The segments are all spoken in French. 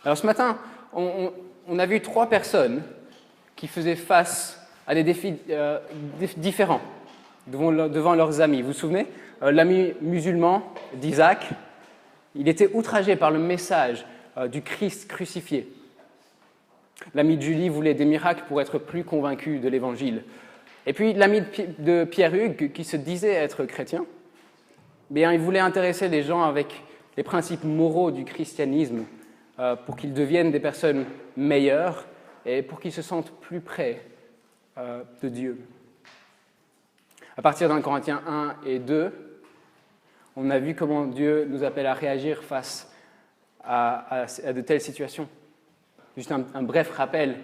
Alors ce matin, on a vu 3 personnes qui faisaient face à des défis différents devant leurs amis. Vous vous souvenez, l'ami musulman d'Isaac, il était outragé par le message du Christ crucifié. L'ami de Julie voulait des miracles pour être plus convaincu de l'Évangile. Et puis l'ami de Pierre-Hugues, qui se disait être chrétien, il voulait intéresser les gens avec les principes moraux du christianisme pour qu'ils deviennent des personnes meilleures et pour qu'ils se sentent plus près de Dieu. À partir d'un Corinthiens 1 et 2, on a vu comment Dieu nous appelle à réagir face à de telles situations. Juste un bref rappel,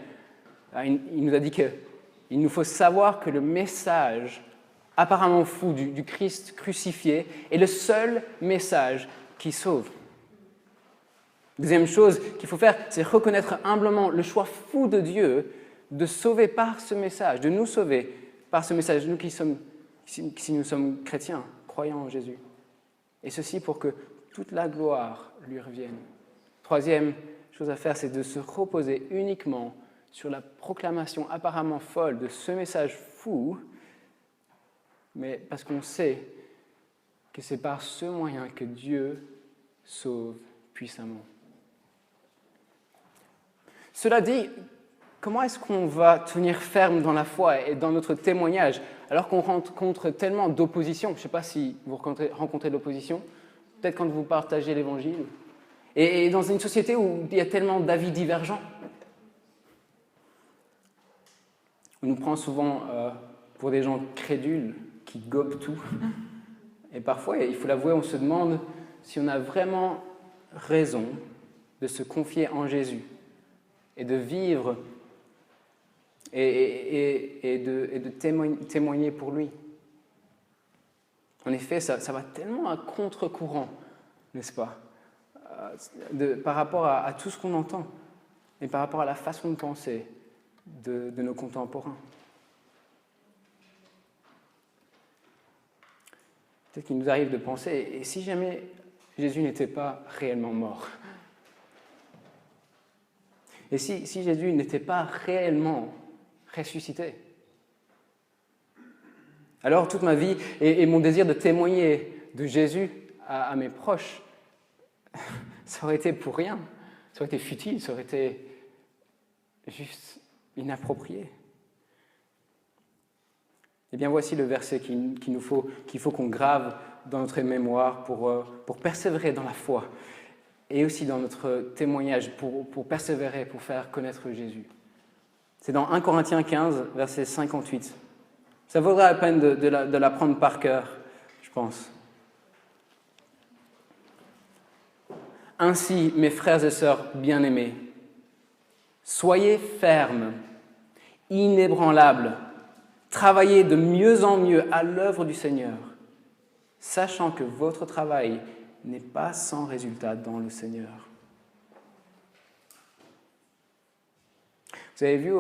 il nous a dit qu'il nous faut savoir que le message apparemment fou du Christ crucifié est le seul message qui sauve. Deuxième chose qu'il faut faire, c'est reconnaître humblement le choix fou de Dieu de sauver par ce message, de nous sauver par ce message, nous si nous sommes chrétiens, croyants en Jésus. Et ceci pour que toute la gloire lui revienne. Troisième chose à faire, c'est de se reposer uniquement sur la proclamation apparemment folle de ce message fou, mais parce qu'on sait que c'est par ce moyen que Dieu sauve puissamment. Cela dit, comment est-ce qu'on va tenir ferme dans la foi et dans notre témoignage alors qu'on rencontre tellement d'opposition? Je ne sais pas si vous rencontrez de l'opposition, peut-être quand vous partagez l'Évangile. Et dans une société où il y a tellement d'avis divergents, on nous prend souvent pour des gens crédules qui gobent tout. Et parfois, il faut l'avouer, on se demande si on a vraiment raison de se confier en Jésus et de vivre et de témoigner pour lui. En effet, ça va tellement à contre-courant, n'est-ce pas, par rapport à tout ce qu'on entend et par rapport à la façon de penser de nos contemporains. Peut-être qu'il nous arrive de penser, et si jamais Jésus n'était pas réellement mort? Et si Jésus n'était pas réellement ressuscité? Alors toute ma vie et mon désir de témoigner de Jésus à mes proches, ça aurait été pour rien, ça aurait été futile, ça aurait été juste inapproprié. Eh bien voici le verset qu'il faut qu'on grave dans notre mémoire pour persévérer dans la foi et aussi dans notre témoignage, pour persévérer, pour faire connaître Jésus. C'est dans 1 Corinthiens 15, verset 58. Ça vaudra la peine de l'apprendre par cœur, je pense. Ainsi, mes frères et sœurs bien-aimés, soyez fermes, inébranlables, travaillez de mieux en mieux à l'œuvre du Seigneur, sachant que votre travail n'est pas sans résultat dans le Seigneur. Vous avez vu,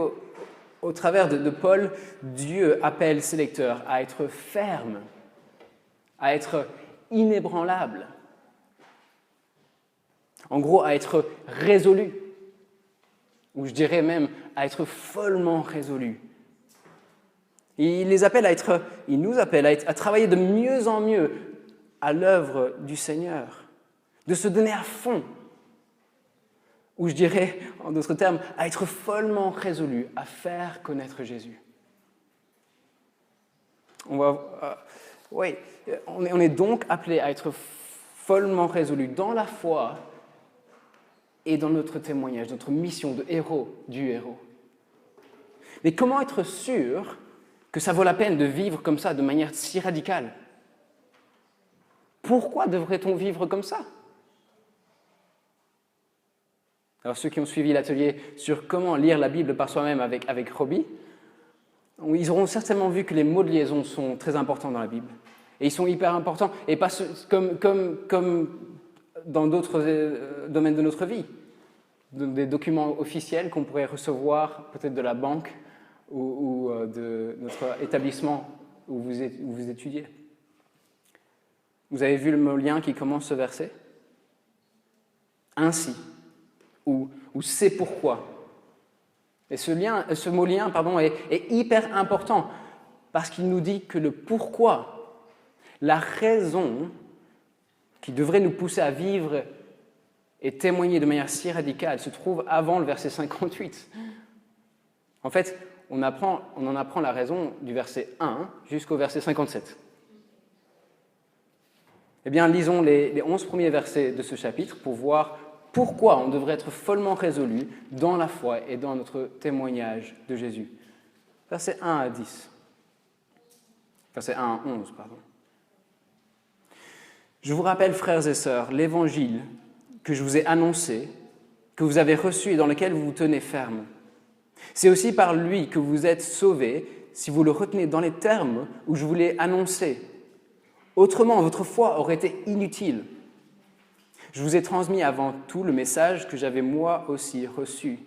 au travers de Paul, Dieu appelle ses lecteurs à être fermes, à être inébranlables. En gros, à être résolus, ou je dirais même à être follement résolus. Il nous appelle à travailler de mieux en mieux à l'œuvre du Seigneur, de se donner à fond, ou je dirais, en d'autres termes, à être follement résolu, à faire connaître Jésus. On est donc appelé à être follement résolu dans la foi et dans notre témoignage, notre mission de héros du héros. Mais comment être sûr que ça vaut la peine de vivre comme ça, de manière si radicale? Pourquoi devrait-on vivre comme ça? Alors ceux qui ont suivi l'atelier sur comment lire la Bible par soi-même avec Robbie, ils auront certainement vu que les mots de liaison sont très importants dans la Bible. Et ils sont hyper importants, et pas comme dans d'autres domaines de notre vie. Des documents officiels qu'on pourrait recevoir peut-être de la banque ou de notre établissement où vous étudiez. Vous avez vu le mot lien qui commence ce verset? Ainsi, ou c'est pourquoi. Et ce mot lien est hyper important parce qu'il nous dit que le pourquoi, la raison qui devrait nous pousser à vivre et témoigner de manière si radicale se trouve avant le verset 58. En fait, on en apprend la raison du verset 1 jusqu'au verset 57. Eh bien, lisons les 11 premiers versets de ce chapitre pour voir pourquoi on devrait être follement résolu dans la foi et dans notre témoignage de Jésus. Versets 1 à 10. Versets 1 à 11, pardon. Je vous rappelle, frères et sœurs, l'évangile que je vous ai annoncé, que vous avez reçu et dans lequel vous vous tenez ferme. C'est aussi par lui que vous êtes sauvés si vous le retenez dans les termes où je vous l'ai annoncé. Autrement, votre foi aurait été inutile. Je vous ai transmis avant tout le message que j'avais moi aussi reçu.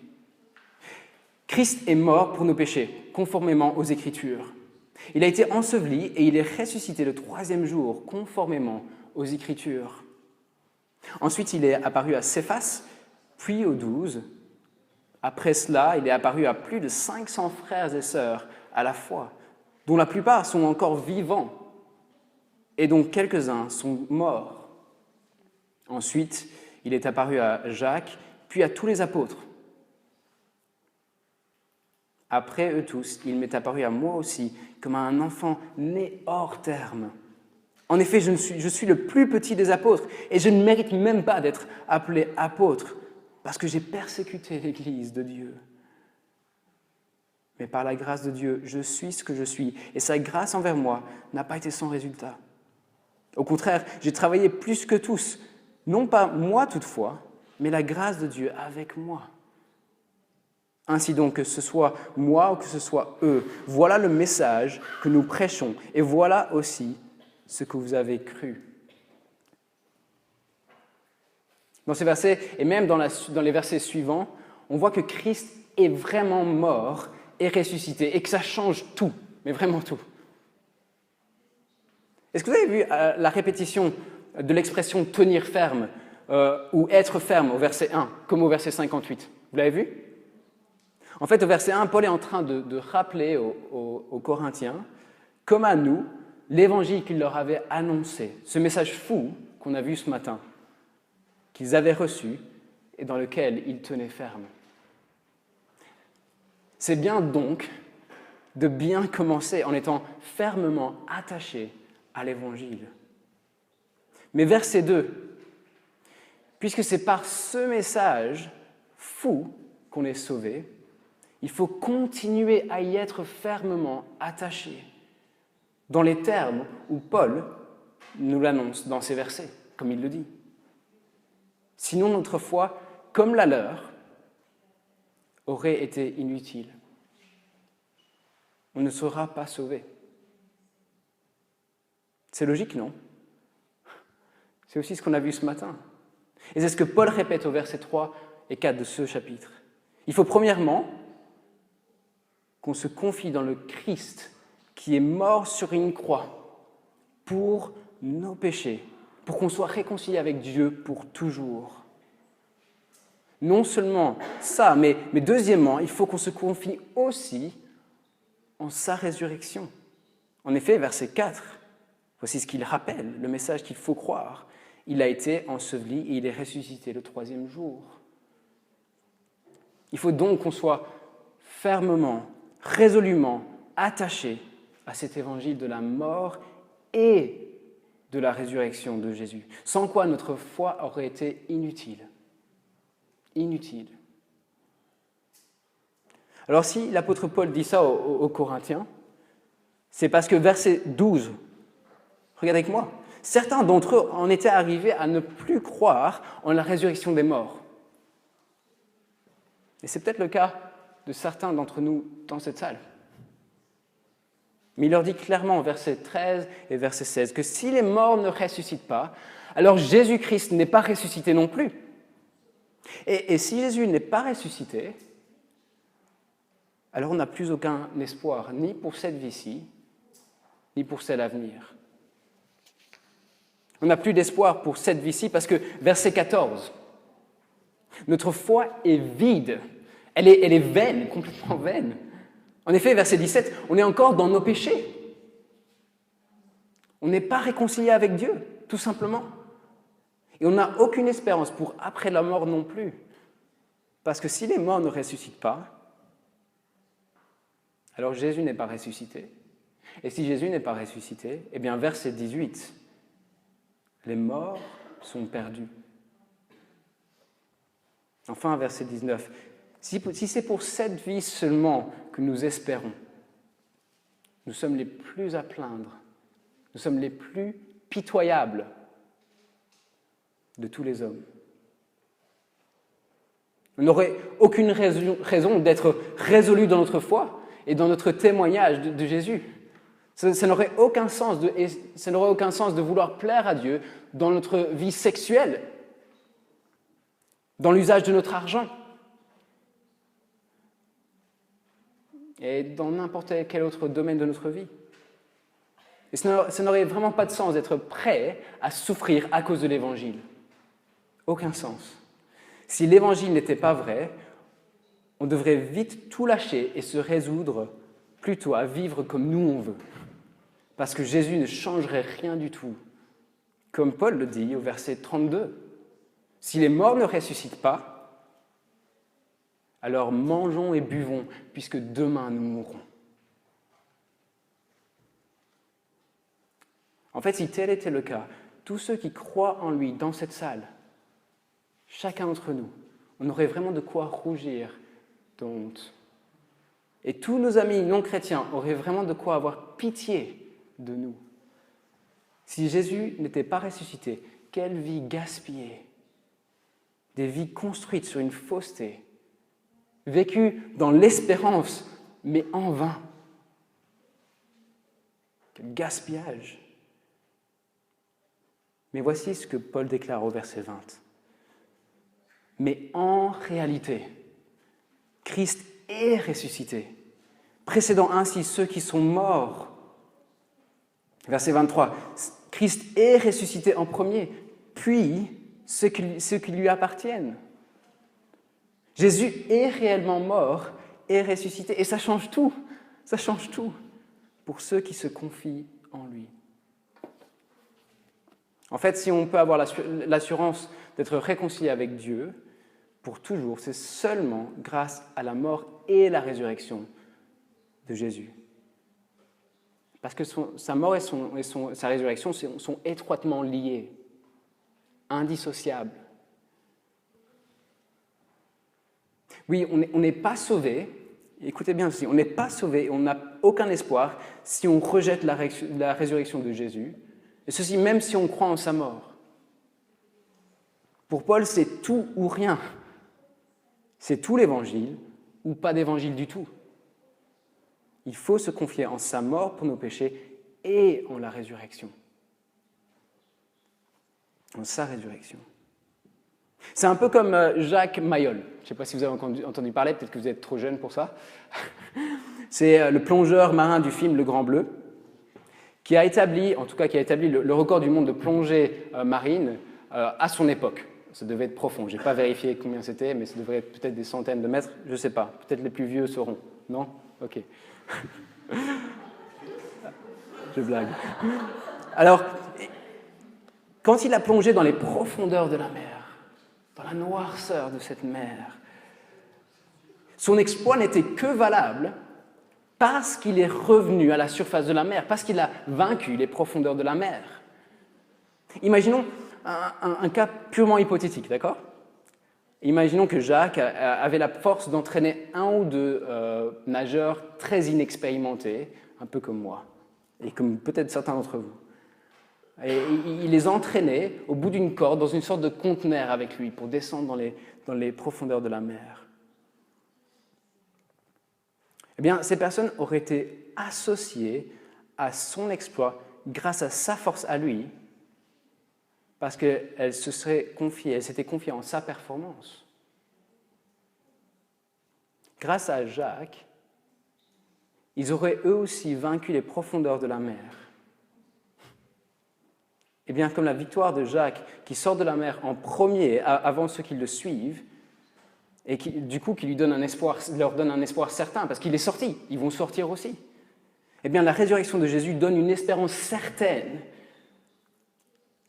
Christ est mort pour nos péchés, conformément aux Écritures. Il a été enseveli et il est ressuscité le 3e jour, conformément aux Écritures. Ensuite, il est apparu à Céphas, puis aux 12. Après cela, il est apparu à plus de 500 frères et sœurs à la fois, dont la plupart sont encore vivants et dont quelques-uns sont morts. Ensuite, il est apparu à Jacques, puis à tous les apôtres. Après eux tous, il m'est apparu à moi aussi, comme à un enfant né hors terme. En effet, je suis le plus petit des apôtres, et je ne mérite même pas d'être appelé apôtre, parce que j'ai persécuté l'Église de Dieu. Mais par la grâce de Dieu, je suis ce que je suis, et sa grâce envers moi n'a pas été sans résultat. Au contraire, j'ai travaillé plus que tous, non pas moi toutefois, mais la grâce de Dieu avec moi. Ainsi donc, que ce soit moi ou que ce soit eux, voilà le message que nous prêchons, et voilà aussi ce que vous avez cru. Dans ces versets, et même dans les versets suivants, on voit que Christ est vraiment mort et ressuscité, et que ça change tout, mais vraiment tout. Est-ce que vous avez vu la répétition de l'expression « tenir ferme » ou « être ferme » au verset 1, comme au verset 58 ? Vous l'avez vu ? En fait, au verset 1, Paul est en train de rappeler aux Corinthiens, comme à nous, l'évangile qu'il leur avait annoncé, ce message fou qu'on a vu ce matin, qu'ils avaient reçu et dans lequel ils tenaient ferme. C'est bien donc de bien commencer en étant fermement attachés à l'évangile. Mais verset 2, puisque c'est par ce message fou qu'on est sauvé, il faut continuer à y être fermement attaché, dans les termes où Paul nous l'annonce dans ces versets, comme il le dit. Sinon, notre foi, comme la leur, aurait été inutile. On ne sera pas sauvé. C'est logique, non ? C'est aussi ce qu'on a vu ce matin. Et c'est ce que Paul répète au verset 3 et 4 de ce chapitre. Il faut premièrement qu'on se confie dans le Christ qui est mort sur une croix pour nos péchés, pour qu'on soit réconcilié avec Dieu pour toujours. Non seulement ça, mais deuxièmement, il faut qu'on se confie aussi en sa résurrection. En effet, verset 4, voici ce qu'il rappelle, le message qu'il faut croire. Il a été enseveli et il est ressuscité le 3e jour. Il faut donc qu'on soit fermement, résolument attaché à cet évangile de la mort et de la résurrection de Jésus, sans quoi notre foi aurait été inutile. Inutile. Alors si l'apôtre Paul dit ça aux Corinthiens, c'est parce que verset 12, regardez avec moi, certains d'entre eux en étaient arrivés à ne plus croire en la résurrection des morts. Et c'est peut-être le cas de certains d'entre nous dans cette salle. Mais il leur dit clairement au verset 13 et verset 16 que si les morts ne ressuscitent pas, alors Jésus-Christ n'est pas ressuscité non plus. Et si Jésus n'est pas ressuscité, alors on n'a plus aucun espoir, ni pour cette vie-ci, ni pour celle à venir. On n'a plus d'espoir pour cette vie-ci parce que, verset 14, Notre foi est vide. Elle est vaine, complètement vaine. En effet, verset 17, on est encore dans nos péchés. On n'est pas réconcilié avec Dieu, tout simplement. Et on n'a aucune espérance pour après la mort non plus. Parce que si les morts ne ressuscitent pas, alors Jésus n'est pas ressuscité. Et si Jésus n'est pas ressuscité, eh bien, verset 18, les morts sont perdus. Enfin, verset 19, si c'est pour cette vie seulement que nous espérons, nous sommes les plus à plaindre, nous sommes les plus pitoyables de tous les hommes. On n'aurait aucune raison d'être résolus dans notre foi et dans notre témoignage de Jésus. Ça n'aurait aucun sens de vouloir plaire à Dieu dans notre vie sexuelle, dans l'usage de notre argent et dans n'importe quel autre domaine de notre vie. Et ça n'aurait vraiment pas de sens d'être prêt à souffrir à cause de l'Évangile. Aucun sens. Si l'Évangile n'était pas vrai, on devrait vite tout lâcher et se résoudre plutôt à vivre comme nous on veut. Parce que Jésus ne changerait rien du tout. Comme Paul le dit au verset 32. Si les morts ne ressuscitent pas, alors mangeons et buvons, puisque demain nous mourrons. En fait, si tel était le cas, tous ceux qui croient en lui dans cette salle, chacun d'entre nous, on aurait vraiment de quoi rougir de honte. Et tous nos amis non chrétiens auraient vraiment de quoi avoir pitié de nous. Si Jésus n'était pas ressuscité, quelle vie gaspillée! Des vies construites sur une fausseté, vécues dans l'espérance, mais en vain. Quel gaspillage! Mais voici ce que Paul déclare au verset 20. Mais en réalité, Christ est ressuscité, précédant ainsi ceux qui sont morts. Verset 23, Christ est ressuscité en premier, puis ceux qui lui appartiennent. Jésus est réellement mort et ressuscité, et ça change tout pour ceux qui se confient en lui. En fait, si on peut avoir l'assurance d'être réconcilié avec Dieu pour toujours, c'est seulement grâce à la mort et la résurrection de Jésus. Parce que sa mort et sa résurrection sont étroitement liés, indissociables. Oui, on n'est pas sauvé, écoutez bien ceci, on n'est pas sauvé, on n'a aucun espoir si on rejette la résurrection de Jésus, et ceci même si on croit en sa mort. Pour Paul, c'est tout ou rien. C'est tout l'évangile ou pas d'évangile du tout. Il faut se confier en sa mort pour nos péchés et en la résurrection. En sa résurrection. C'est un peu comme Jacques Mayol. Je ne sais pas si vous avez entendu parler, peut-être que vous êtes trop jeune pour ça. C'est le plongeur marin du film Le Grand Bleu, qui a établi le record du monde de plongée marine à son époque. Ça devait être profond. Je n'ai pas vérifié combien c'était, mais ça devrait être peut-être des centaines de mètres. Je ne sais pas. Peut-être les plus vieux sauront. Non ? Ok. Je blague. Alors, quand il a plongé dans les profondeurs de la mer, dans la noirceur de cette mer, son exploit n'était que valable parce qu'il est revenu à la surface de la mer, parce qu'il a vaincu les profondeurs de la mer. Imaginons un cas purement hypothétique, d'accord ? Imaginons que Jacques avait la force d'entraîner un ou deux nageurs très inexpérimentés, un peu comme moi, et comme peut-être certains d'entre vous. Et il les entraînait au bout d'une corde dans une sorte de conteneur avec lui pour descendre dans les profondeurs de la mer. Eh bien, ces personnes auraient été associées à son exploit grâce à sa force à lui, parce qu'elles s'étaient confiées en sa performance. Grâce à Jacques, ils auraient eux aussi vaincu les profondeurs de la mer. Et bien, comme la victoire de Jacques, qui sort de la mer en premier avant ceux qui le suivent, et qui lui donne leur donne un espoir certain, parce qu'il est sorti, ils vont sortir aussi. Eh bien, la résurrection de Jésus donne une espérance certaine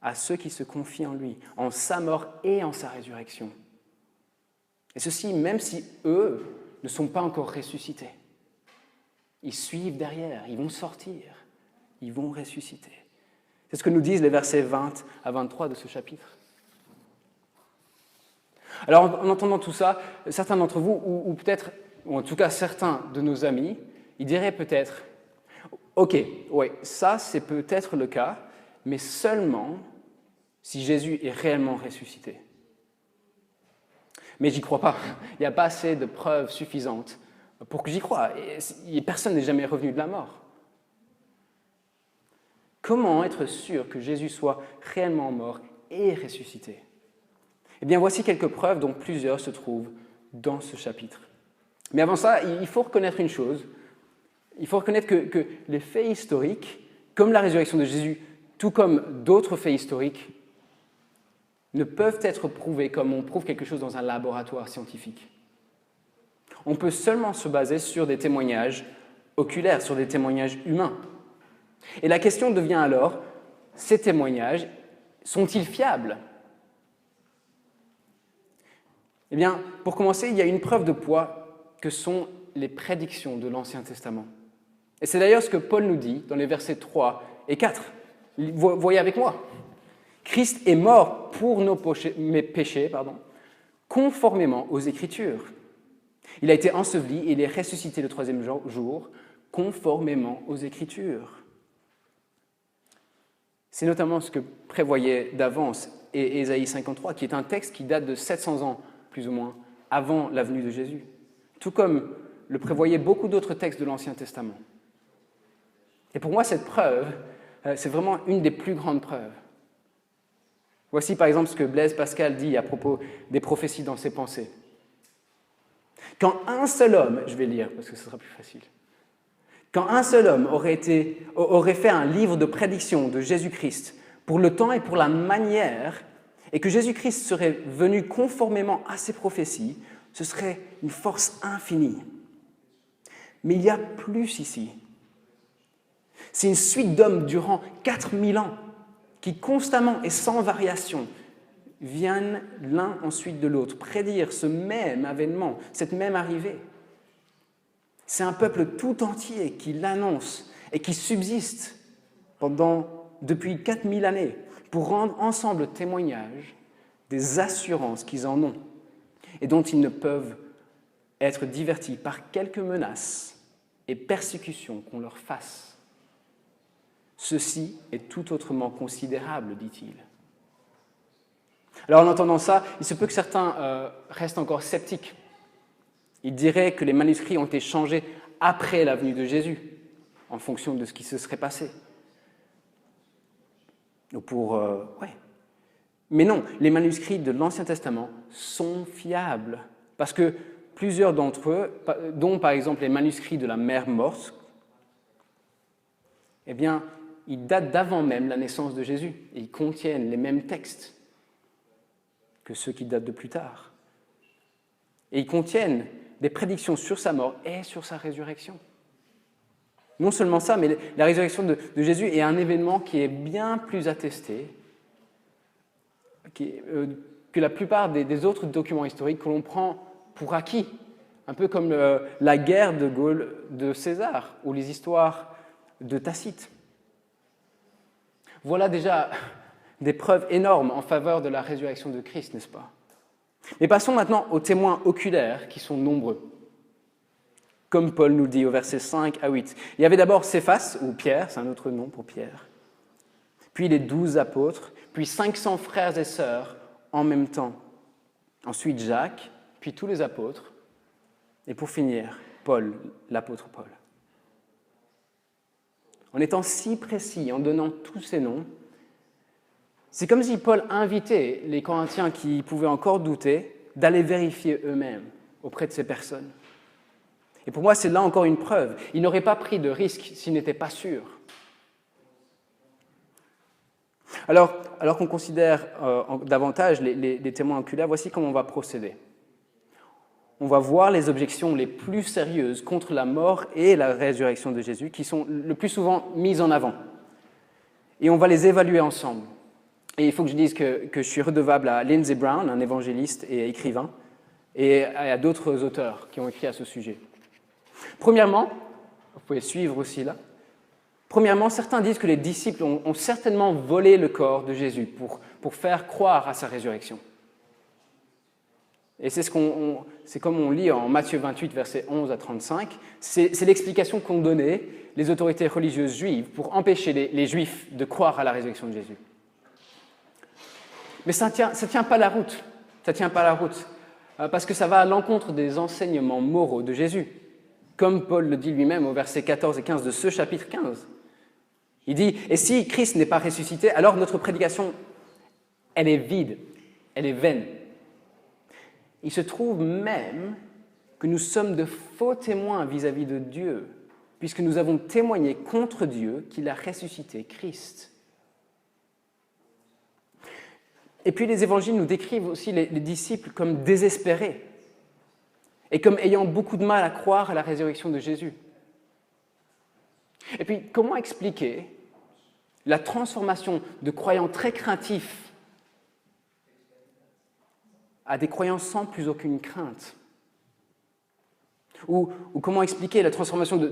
à ceux qui se confient en lui, en sa mort et en sa résurrection. Et ceci, même si eux ne sont pas encore ressuscités. Ils suivent derrière, ils vont sortir, ils vont ressusciter. C'est ce que nous disent les versets 20 à 23 de ce chapitre. Alors, en entendant tout ça, certains d'entre vous, ou peut-être, ou en tout cas certains de nos amis, ils diraient peut-être, ok, oui, ça c'est peut-être le cas, mais seulement si Jésus est réellement ressuscité. Mais j'y crois pas. Il n'y a pas assez de preuves suffisantes pour que j'y croie. Et personne n'est jamais revenu de la mort. Comment être sûr que Jésus soit réellement mort et ressuscité? Eh bien, voici quelques preuves dont plusieurs se trouvent dans ce chapitre. Mais avant ça, il faut reconnaître une chose. Il faut reconnaître que les faits historiques, comme la résurrection de Jésus, tout comme d'autres faits historiques, ne peuvent être prouvés comme on prouve quelque chose dans un laboratoire scientifique. On peut seulement se baser sur des témoignages oculaires, sur des témoignages humains. Et la question devient alors, ces témoignages, sont-ils fiables? Eh bien, pour commencer, il y a une preuve de poids que sont les prédictions de l'Ancien Testament. Et c'est d'ailleurs ce que Paul nous dit dans les versets 3 et 4. Voyez avec moi. Christ est mort pour nos péchés, conformément aux Écritures. Il a été enseveli et il est ressuscité le troisième jour, conformément aux Écritures. C'est notamment ce que prévoyait d'avance Ésaïe 53, qui est un texte qui date de 700 ans, plus ou moins, avant la venue de Jésus. Tout comme le prévoyaient beaucoup d'autres textes de l'Ancien Testament. Et pour moi, cette preuve, c'est vraiment une des plus grandes preuves. Voici par exemple ce que Blaise Pascal dit à propos des prophéties dans ses pensées. Quand un seul homme, je vais lire parce que ce sera plus facile, quand un seul homme aurait fait un livre de prédiction de Jésus-Christ pour le temps et pour la manière, et que Jésus-Christ serait venu conformément à ces prophéties, ce serait une force infinie. Mais il y a plus ici. C'est une suite d'hommes durant 4000 ans qui constamment et sans variation viennent l'un ensuite de l'autre prédire ce même avènement, cette même arrivée. C'est un peuple tout entier qui l'annonce et qui subsiste depuis 4000 années pour rendre ensemble témoignage des assurances qu'ils en ont et dont ils ne peuvent être divertis par quelques menaces et persécutions qu'on leur fasse. Ceci est tout autrement considérable, dit-il. Alors en entendant ça, il se peut que certains restent encore sceptiques. Ils diraient que les manuscrits ont été changés après la venue de Jésus, en fonction de ce qui se serait passé. Mais non, les manuscrits de l'Ancien Testament sont fiables, parce que plusieurs d'entre eux, dont par exemple les manuscrits de la Mère morte, eh bien, ils datent d'avant même la naissance de Jésus, et ils contiennent les mêmes textes que ceux qui datent de plus tard. Et ils contiennent des prédictions sur sa mort et sur sa résurrection. Non seulement ça, mais la résurrection de Jésus est un événement qui est bien plus attesté que la plupart des autres documents historiques que l'on prend pour acquis, un peu comme la guerre de Gaulle de César ou les histoires de Tacite. Voilà déjà des preuves énormes en faveur de la résurrection de Christ, n'est-ce pas? Mais passons maintenant aux témoins oculaires qui sont nombreux. Comme Paul nous dit au verset 5 à 8. Il y avait d'abord Céphas, ou Pierre, c'est un autre nom pour Pierre, puis les 12 apôtres, puis 500 frères et sœurs en même temps. Ensuite Jacques, puis tous les apôtres, et pour finir, Paul, l'apôtre Paul. En étant si précis, en donnant tous ces noms, c'est comme si Paul invitait les Corinthiens qui pouvaient encore douter d'aller vérifier eux-mêmes auprès de ces personnes. Et pour moi, c'est là encore une preuve. Ils n'auraient pas pris de risque s'ils n'étaient pas sûrs. Alors qu'on considère davantage les témoins oculaires, voici comment on va procéder. on va voir les objections les plus sérieuses contre la mort et la résurrection de Jésus qui sont le plus souvent mises en avant. Et on va les évaluer ensemble. Et il faut que je dise que je suis redevable à Lindsey Brown, un évangéliste et écrivain, et à d'autres auteurs qui ont écrit à ce sujet. Premièrement, vous pouvez suivre aussi là, premièrement, certains disent que les disciples ont certainement volé le corps de Jésus pour faire croire à sa résurrection. Et c'est comme on lit en Matthieu 28, versets 11 à 35, c'est l'explication qu'ont donnée les autorités religieuses juives pour empêcher les Juifs de croire à la résurrection de Jésus. Mais ça tient pas la route. Ça tient pas la route. Parce que ça va à l'encontre des enseignements moraux de Jésus. Comme Paul le dit lui-même au verset 14 et 15 de ce chapitre 15. Il dit « Et si Christ n'est pas ressuscité, alors notre prédication, elle est vide, elle est vaine. » Il se trouve même que nous sommes de faux témoins vis-à-vis de Dieu, puisque nous avons témoigné contre Dieu qu'il a ressuscité Christ. Et puis les évangiles nous décrivent aussi les disciples comme désespérés et comme ayant beaucoup de mal à croire à la résurrection de Jésus. Et puis, comment expliquer la transformation de croyants très craintifs à des croyants sans plus aucune crainte? Ou comment expliquer la transformation de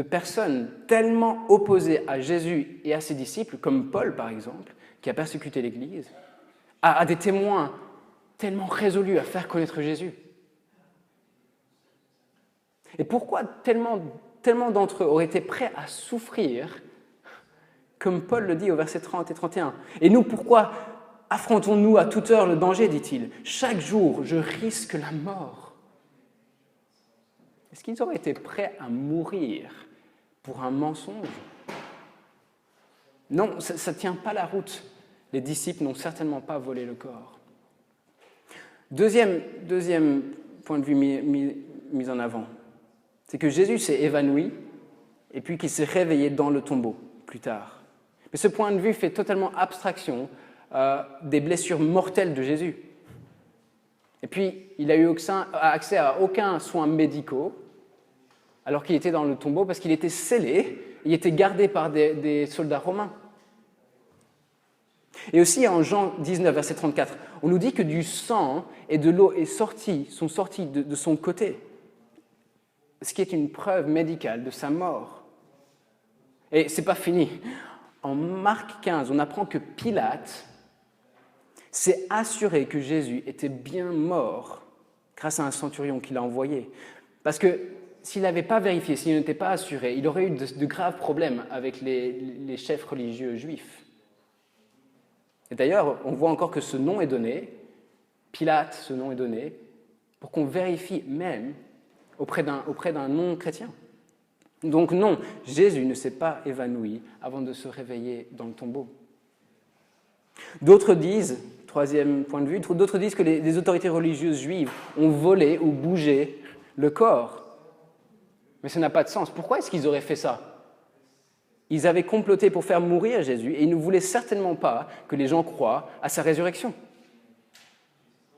personnes tellement opposées à Jésus et à ses disciples, comme Paul par exemple, qui a persécuté l'Église, à des témoins tellement résolus à faire connaître Jésus? Et pourquoi tellement d'entre eux auraient été prêts à souffrir, comme Paul le dit au verset 30 et 31? Et nous, pourquoi affrontons-nous à toute heure le danger, dit-il? Chaque jour, je risque la mort. Est-ce qu'ils auraient été prêts à mourir pour un mensonge? Non, ça ne tient pas la route. Les disciples n'ont certainement pas volé le corps. Deuxième point de vue mis en avant, c'est que Jésus s'est évanoui et puis qu'il s'est réveillé dans le tombeau plus tard. Mais ce point de vue fait totalement abstraction des blessures mortelles de Jésus. Et puis, il a eu accès à aucun soin médicaux alors qu'il était dans le tombeau parce qu'il était scellé, il était gardé par des soldats romains. Et aussi en Jean 19, verset 34, on nous dit que du sang et de l'eau sont sortis de son côté, ce qui est une preuve médicale de sa mort. Et ce n'est pas fini. En Marc 15, on apprend que Pilate s'est assuré que Jésus était bien mort grâce à un centurion qu'il a envoyé. Parce que s'il n'avait pas vérifié, s'il n'était pas assuré, il aurait eu de graves problèmes avec les chefs religieux juifs. Et d'ailleurs, on voit encore que ce nom est donné, Pilate, ce nom est donné, pour qu'on vérifie même auprès d'un non-chrétien. Donc non, Jésus ne s'est pas évanoui avant de se réveiller dans le tombeau. D'autres disent, troisième point de vue, d'autres disent que les autorités religieuses juives ont volé ou bougé le corps. Mais ça n'a pas de sens. Pourquoi est-ce qu'ils auraient fait ça? Ils avaient comploté pour faire mourir Jésus et ils ne voulaient certainement pas que les gens croient à sa résurrection.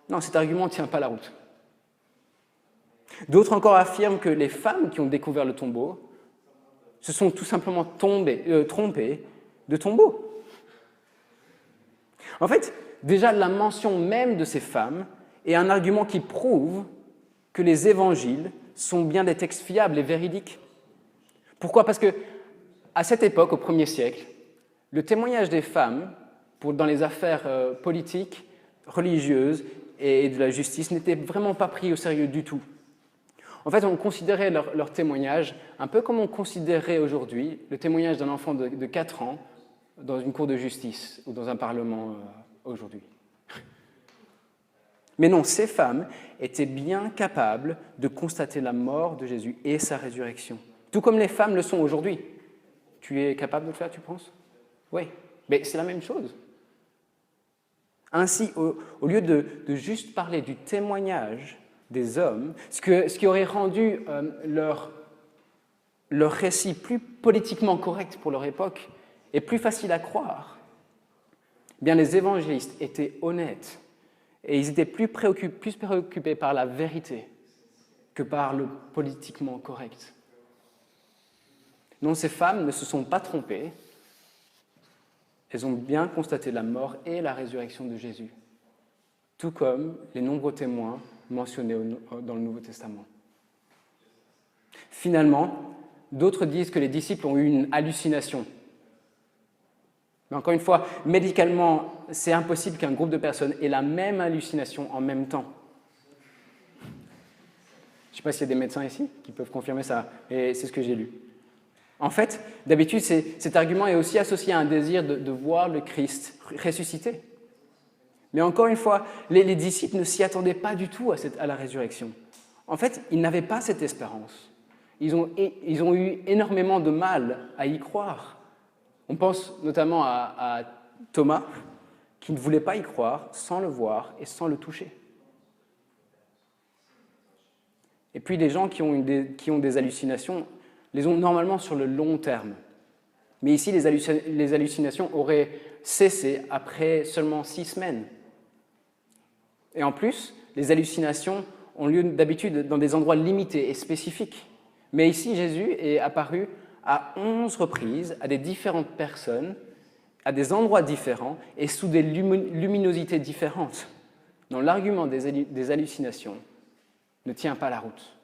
Non, cet argument ne tient pas la route. D'autres encore affirment que les femmes qui ont découvert le tombeau se sont tout simplement trompées de tombeau. En fait, déjà la mention même de ces femmes est un argument qui prouve que les évangiles sont bien des textes fiables et véridiques. Pourquoi? Parce que à cette époque, au 1er siècle, le témoignage des femmes dans les affaires politiques, religieuses et de la justice n'était vraiment pas pris au sérieux du tout. En fait, on considérait leur témoignage un peu comme on considérait aujourd'hui le témoignage d'un enfant de 4 ans dans une cour de justice ou dans un parlement aujourd'hui. Mais non, ces femmes étaient bien capables de constater la mort de Jésus et sa résurrection, tout comme les femmes le sont aujourd'hui. Tu es capable de le faire, tu penses? Oui, mais c'est la même chose. Ainsi, au lieu de juste parler du témoignage des hommes, ce qui aurait rendu leur récit plus politiquement correct pour leur époque et plus facile à croire, eh bien les évangélistes étaient honnêtes Et ils étaient plus préoccupés par la vérité que par le politiquement correct. Non, ces femmes ne se sont pas trompées. Elles ont bien constaté la mort et la résurrection de Jésus, tout comme les nombreux témoins mentionnés dans le Nouveau Testament. Finalement, d'autres disent que les disciples ont eu une hallucination. Mais encore une fois, médicalement, c'est impossible qu'un groupe de personnes ait la même hallucination en même temps. Je ne sais pas s'il y a des médecins ici qui peuvent confirmer ça, mais c'est ce que j'ai lu. En fait, d'habitude, cet argument est aussi associé à un désir de voir le Christ ressuscité. Mais encore une fois, les disciples ne s'y attendaient pas du tout à la résurrection. En fait, ils n'avaient pas cette espérance. Ils ont eu énormément de mal à y croire. On pense notamment à Thomas, qui ne voulait pas y croire sans le voir et sans le toucher. Et puis les gens qui ont des hallucinations les ont normalement sur le long terme. Mais ici, les hallucinations auraient cessé après seulement 6 semaines. Et en plus, les hallucinations ont lieu d'habitude dans des endroits limités et spécifiques. Mais ici, Jésus est apparu à 11 reprises à des différentes personnes, à des endroits différents et sous des luminosités différentes. Donc l'argument des hallucinations ne tient pas la route.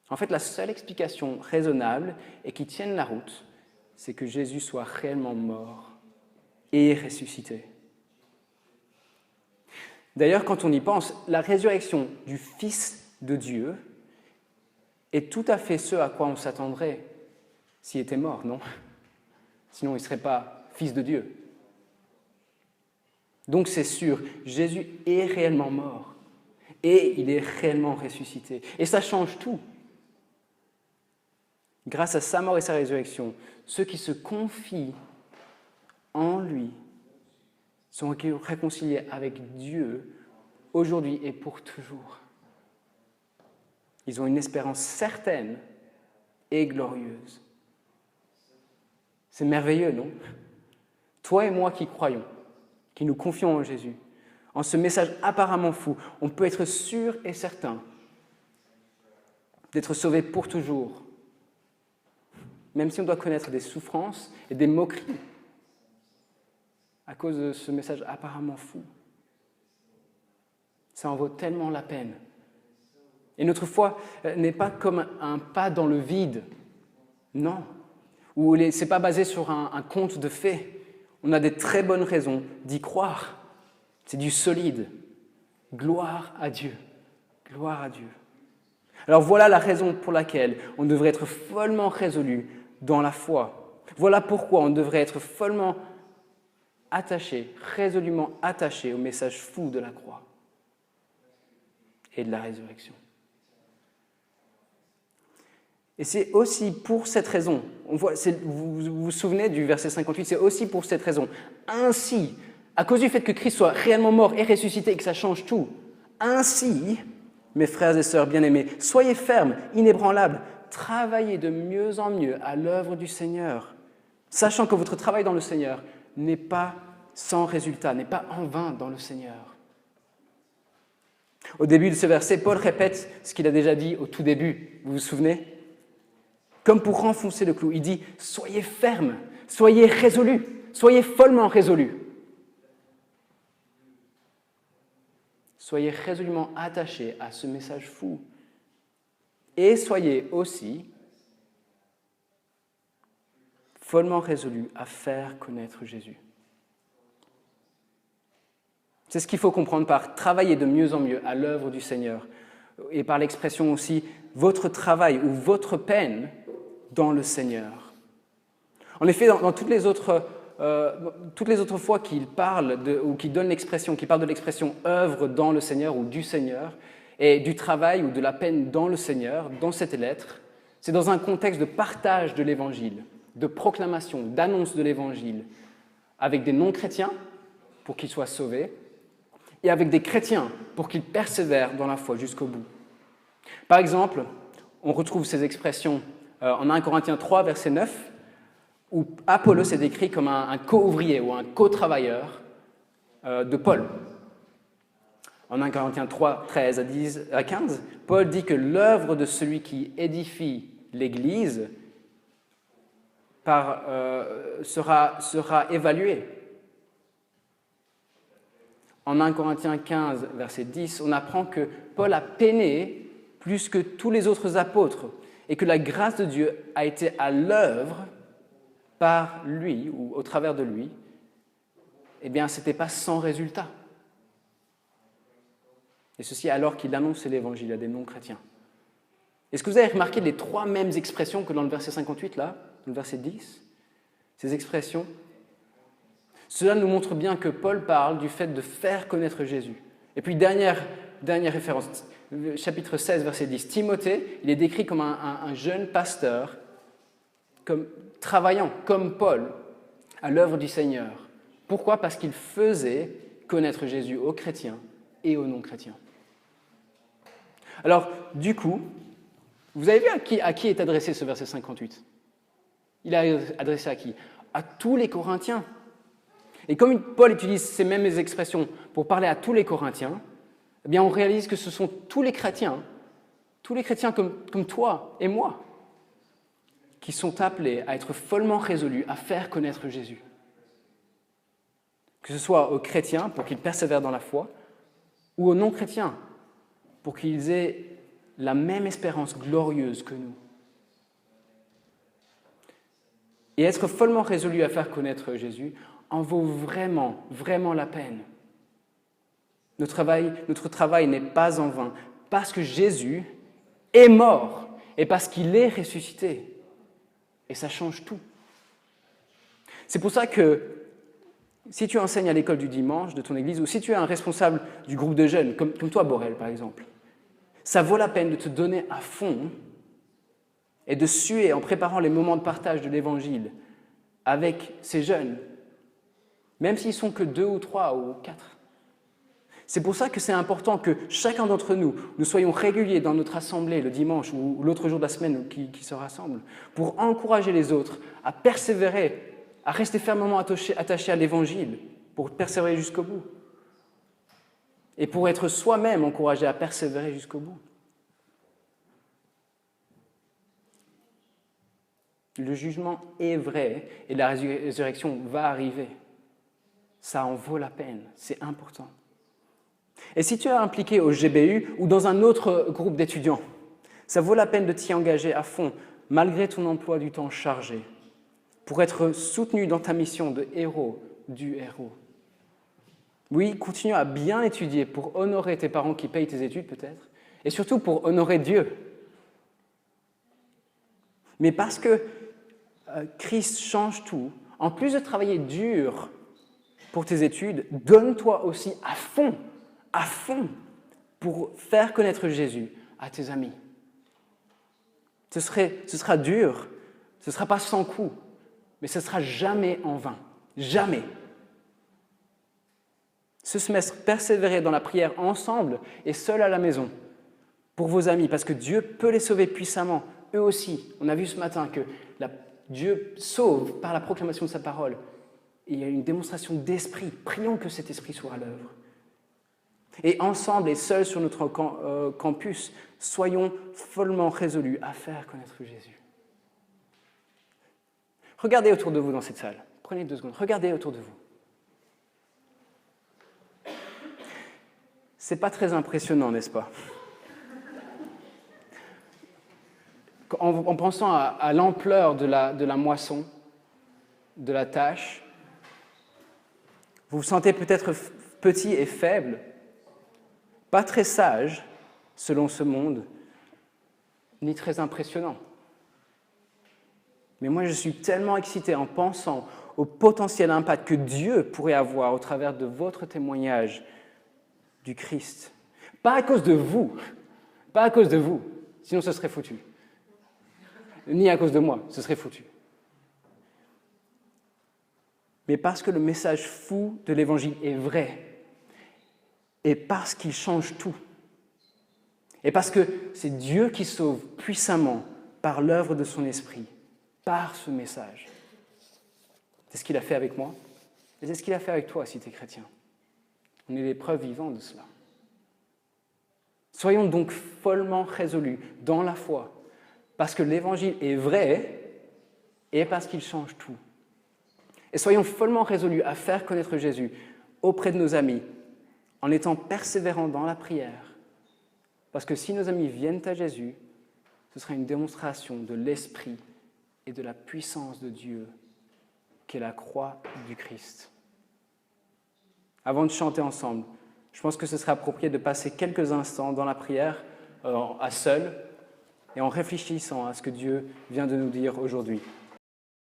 En fait, la seule explication raisonnable et qui tienne la route, c'est que Jésus soit réellement mort et ressuscité. D'ailleurs, quand on y pense, la résurrection du Fils de Dieu est tout à fait ce à quoi on s'attendrait s'il était mort, non? Sinon, il ne serait pas Fils de Dieu. Donc c'est sûr, Jésus est réellement mort et il est réellement ressuscité. Et ça change tout. Grâce à sa mort et sa résurrection, ceux qui se confient en lui sont réconciliés avec Dieu aujourd'hui et pour toujours. Ils ont une espérance certaine et glorieuse. C'est merveilleux, non? Toi et moi qui croyons, qui nous confions en Jésus, en ce message apparemment fou, on peut être sûr et certain d'être sauvés pour toujours, même si on doit connaître des souffrances et des moqueries à cause de ce message apparemment fou. Ça en vaut tellement la peine. Et notre foi n'est pas comme un pas dans le vide, non, où ce n'est pas basé sur un conte de fées. On a des très bonnes raisons d'y croire. C'est du solide. Gloire à Dieu. Gloire à Dieu. Alors voilà la raison pour laquelle on devrait être follement résolu dans la foi. Voilà pourquoi on devrait être follement attaché, résolument attaché au message fou de la croix et de la résurrection. Et c'est aussi pour cette raison, vous vous souvenez du verset 58, c'est aussi pour cette raison. Ainsi, à cause du fait que Christ soit réellement mort et ressuscité et que ça change tout, ainsi, mes frères et sœurs bien-aimés, soyez fermes, inébranlables, travaillez de mieux en mieux à l'œuvre du Seigneur, sachant que votre travail dans le Seigneur n'est pas sans résultat, n'est pas en vain dans le Seigneur. Au début de ce verset, Paul répète ce qu'il a déjà dit au tout début, vous vous souvenez ? Comme pour renfoncer le clou, il dit « Soyez fermes, soyez résolus, soyez follement résolus. Soyez résolument attachés à ce message fou. Et soyez aussi follement résolus à faire connaître Jésus. » C'est ce qu'il faut comprendre par travailler de mieux en mieux à l'œuvre du Seigneur et par l'expression aussi votre travail ou votre peine dans le Seigneur. En effet, dans toutes les autres fois qu'il parle ou qu'il donne l'expression, qu'il parle de l'expression œuvre dans le Seigneur ou du Seigneur et du travail ou de la peine dans le Seigneur, dans cette lettre, c'est dans un contexte de partage de l'Évangile, de proclamation, d'annonce de l'Évangile, avec des non-chrétiens pour qu'ils soient sauvés et avec des chrétiens pour qu'ils persévèrent dans la foi jusqu'au bout. Par exemple, on retrouve ces expressions en 1 Corinthiens 3, verset 9, où Apollos est décrit comme un co-ouvrier ou un co-travailleur de Paul. En 1 Corinthiens 3, 13 à 15, Paul dit que l'œuvre de celui qui édifie l'Église sera évaluée. En 1 Corinthiens 15, verset 10, on apprend que Paul a peiné plus que tous les autres apôtres et que la grâce de Dieu a été à l'œuvre par lui ou au travers de lui. Eh bien, ce n'était pas sans résultat. Et ceci alors qu'il annonçait l'Évangile à des non-chrétiens. Est-ce que vous avez remarqué les trois mêmes expressions que dans le verset 58, là, dans le verset 10 ? Ces expressions, cela nous montre bien que Paul parle du fait de faire connaître Jésus. Et puis, dernière référence, chapitre 16, verset 10. Timothée, il est décrit comme un jeune pasteur, comme travaillant, comme Paul, à l'œuvre du Seigneur. Pourquoi ? Parce qu'il faisait connaître Jésus aux chrétiens et aux non-chrétiens. Alors, du coup, vous avez vu à qui est adressé ce verset 58 ? Il est adressé à qui ? À tous les Corinthiens. Et comme Paul utilise ces mêmes expressions pour parler à tous les Corinthiens, eh bien on réalise que ce sont tous les chrétiens comme toi et moi, qui sont appelés à être follement résolus à faire connaître Jésus. Que ce soit aux chrétiens pour qu'ils persévèrent dans la foi, ou aux non-chrétiens pour qu'ils aient la même espérance glorieuse que nous. Et être follement résolu à faire connaître Jésus en vaut vraiment, vraiment la peine. Notre travail n'est pas en vain, parce que Jésus est mort et parce qu'il est ressuscité. Et ça change tout. C'est pour ça que si tu enseignes à l'école du dimanche de ton église, ou si tu es un responsable du groupe de jeunes, comme toi, Borel, par exemple, ça vaut la peine de te donner à fond et de suer en préparant les moments de partage de l'Évangile avec ces jeunes, même s'ils sont que 2 ou 3 ou 4. C'est pour ça que c'est important que chacun d'entre nous soyons réguliers dans notre assemblée le dimanche ou l'autre jour de la semaine qui se rassemble, pour encourager les autres à persévérer, à rester fermement attachés à l'Évangile, pour persévérer jusqu'au bout. Et pour être soi-même encouragé à persévérer jusqu'au bout. Le jugement est vrai et la résurrection va arriver. Ça en vaut la peine, c'est important. Et si tu es impliqué au GBU ou dans un autre groupe d'étudiants, ça vaut la peine de t'y engager à fond, malgré ton emploi du temps chargé, pour être soutenu dans ta mission de héros du héros. Oui, continue à bien étudier pour honorer tes parents qui payent tes études peut-être, et surtout pour honorer Dieu. Mais parce que Christ change tout, en plus de travailler dur pour tes études, donne-toi aussi à fond, pour faire connaître Jésus à tes amis. Ce sera dur, ce ne sera pas sans coût, mais ce ne sera jamais en vain. Jamais. Ce semestre, persévérez dans la prière ensemble et seul à la maison pour vos amis, parce que Dieu peut les sauver puissamment, eux aussi. On a vu ce matin que Dieu sauve par la proclamation de sa parole. Et il y a une démonstration d'esprit. Prions que cet esprit soit à l'œuvre. Et ensemble et seuls sur notre campus, soyons follement résolus à faire connaître Jésus. Regardez autour de vous dans cette salle. Prenez 2 secondes. Regardez autour de vous. C'est pas très impressionnant, n'est-ce pas ? En pensant à l'ampleur de la moisson, de la tâche, vous vous sentez peut-être petit et faible, pas très sage selon ce monde, ni très impressionnant. Mais moi, je suis tellement excité en pensant au potentiel impact que Dieu pourrait avoir au travers de votre témoignage du Christ. Pas à cause de vous, sinon ce serait foutu. Ni à cause de moi, ce serait foutu. Mais parce que le message fou de l'Évangile est vrai, et parce qu'il change tout, et parce que c'est Dieu qui sauve puissamment par l'œuvre de son esprit, par ce message. C'est ce qu'il a fait avec moi, et c'est ce qu'il a fait avec toi si tu es chrétien. On est les preuves vivantes de cela. Soyons donc follement résolus dans la foi, parce que l'Évangile est vrai et parce qu'il change tout. Et soyons follement résolus à faire connaître Jésus auprès de nos amis, en étant persévérants dans la prière, parce que si nos amis viennent à Jésus, ce sera une démonstration de l'Esprit et de la puissance de Dieu, qu'est la croix du Christ. Avant de chanter ensemble, je pense que ce serait approprié de passer quelques instants dans la prière, à seul, et en réfléchissant à ce que Dieu vient de nous dire aujourd'hui.